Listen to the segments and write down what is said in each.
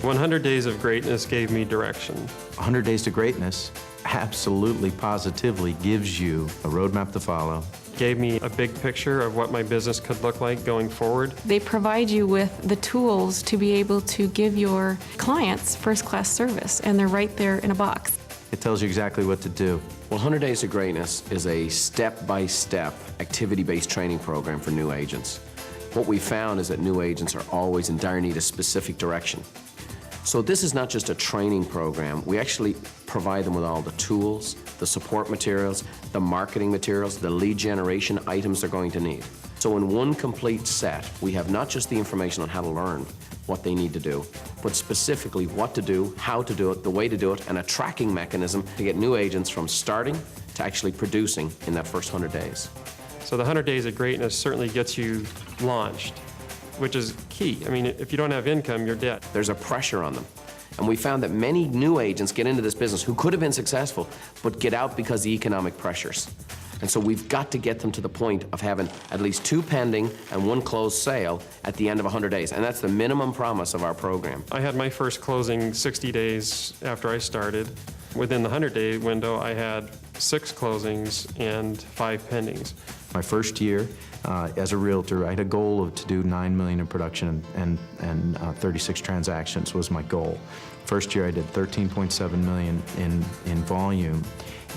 100 Days of Greatness gave me direction. 100 Days to Greatness absolutely, positively gives you a roadmap to follow. Gave me a big picture of what my business could look like going forward. They provide you with the tools to be able to give your clients first-class service, and they're right there in a box. It tells you exactly what to do. 100 Days of Greatness is a step-by-step, activity-based training program for new agents. What we found is that new agents are always in dire need of specific direction. So this is not just a training program. We actually provide them with all the tools, the support materials, the marketing materials, the lead generation items they're going to need. So in one complete set, we have not just the information on how to learn what they need to do, but specifically what to do, how to do it, the way to do it, and a tracking mechanism to get new agents from starting to actually producing in that first 100 days. So the 100 Days of Greatness certainly gets you launched, which is key. I mean, if you don't have income, you're dead. There's a pressure on them. And we found that many new agents get into this business who could have been successful, but get out because of the economic pressures. And so we've got to get them to the point of having at least 2 pending and 1 closed sale at the end of 100 days. And that's the minimum promise of our program. I had my first closing 60 days after I started. Within the 100-day window, I had 6 closings and 5 pendings. My first year as a realtor, I had a goal to do $9 million in production and 36 transactions was my goal. First year I did $13.7 million in volume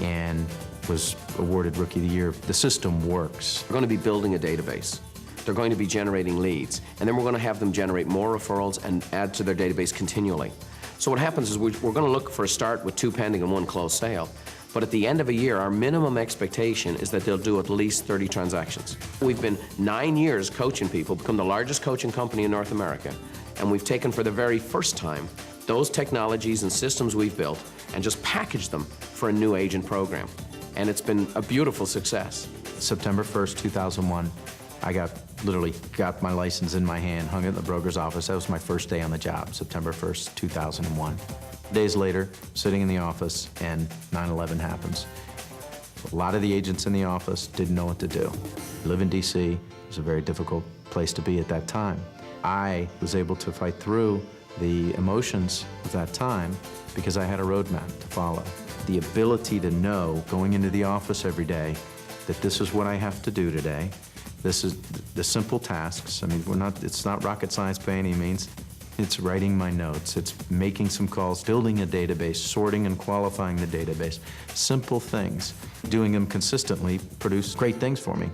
and was awarded Rookie of the Year. The system works. We're going to be building a database. They're going to be generating leads. And then we're going to have them generate more referrals and add to their database continually. So what happens is we're going to look for a start with 2 pending and 1 closed sale. But at the end of a year, our minimum expectation is that they'll do at least 30 transactions. We've been 9 years coaching people, become the largest coaching company in North America, and we've taken for the very first time those technologies and systems we've built and just packaged them for a new agent program. And it's been a beautiful success. September 1st, 2001, I literally got my license in my hand, hung it in the broker's office. That was my first day on the job, September 1st, 2001. Days later, sitting in the office, and 9/11 happens. A lot of the agents in the office didn't know what to do. I live in DC. It was a very difficult place to be at that time. I was able to fight through the emotions of that time because I had a roadmap to follow. The ability to know, going into the office every day, that this is what I have to do today. This is the simple tasks. I mean, it's not rocket science by any means. It's writing my notes, it's making some calls, building a database, sorting and qualifying the database. Simple things. Doing them consistently produce great things for me.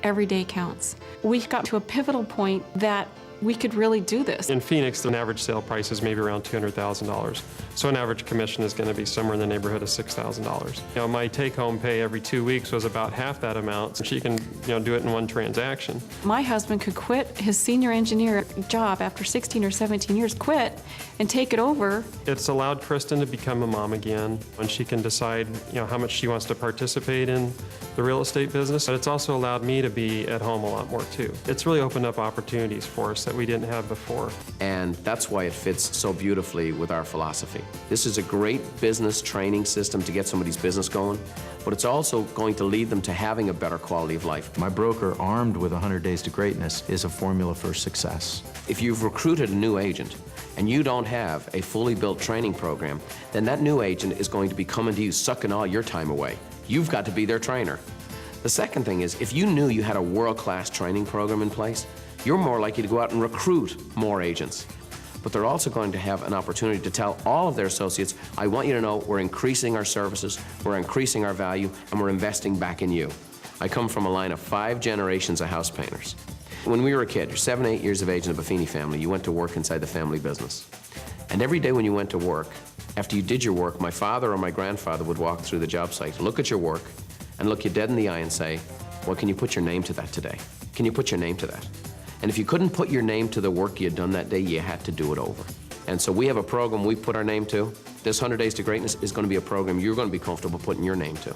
Every day counts. We got to a pivotal point that we could really do this. In Phoenix, the average sale price is maybe around $200,000. So an average commission is going to be somewhere in the neighborhood of $6,000. You know, my take-home pay every 2 weeks was about half that amount. So she can, do it in 1 transaction. My husband could quit his senior engineer job after 16 or 17 years, quit, and take it over. It's allowed Kristen to become a mom again, and she can decide, how much she wants to participate in the real estate business. But it's also allowed me to be at home a lot more too. It's really opened up opportunities for us that we didn't have before. And that's why it fits so beautifully with our philosophy. This is a great business training system to get somebody's business going, but it's also going to lead them to having a better quality of life. My broker, armed with 100 Days to Greatness, is a formula for success. If you've recruited a new agent and you don't have a fully built training program, then that new agent is going to be coming to you, sucking all your time away. You've got to be their trainer. The second thing is, if you knew you had a world-class training program in place, you're more likely to go out and recruit more agents. But they're also going to have an opportunity to tell all of their associates, I want you to know we're increasing our services, we're increasing our value, and we're investing back in you. I come from a line of 5 generations of house painters. When we were a kid, you're 7, 8 years of age in a Buffini family, you went to work inside the family business. And every day when you went to work, after you did your work, my father or my grandfather would walk through the job site, look at your work, and look you dead in the eye and say, well, can you put your name to that today? Can you put your name to that? And if you couldn't put your name to the work you had done that day, you had to do it over. And so we have a program we put our name to. This 100 Days to Greatness is going to be a program you're going to be comfortable putting your name to.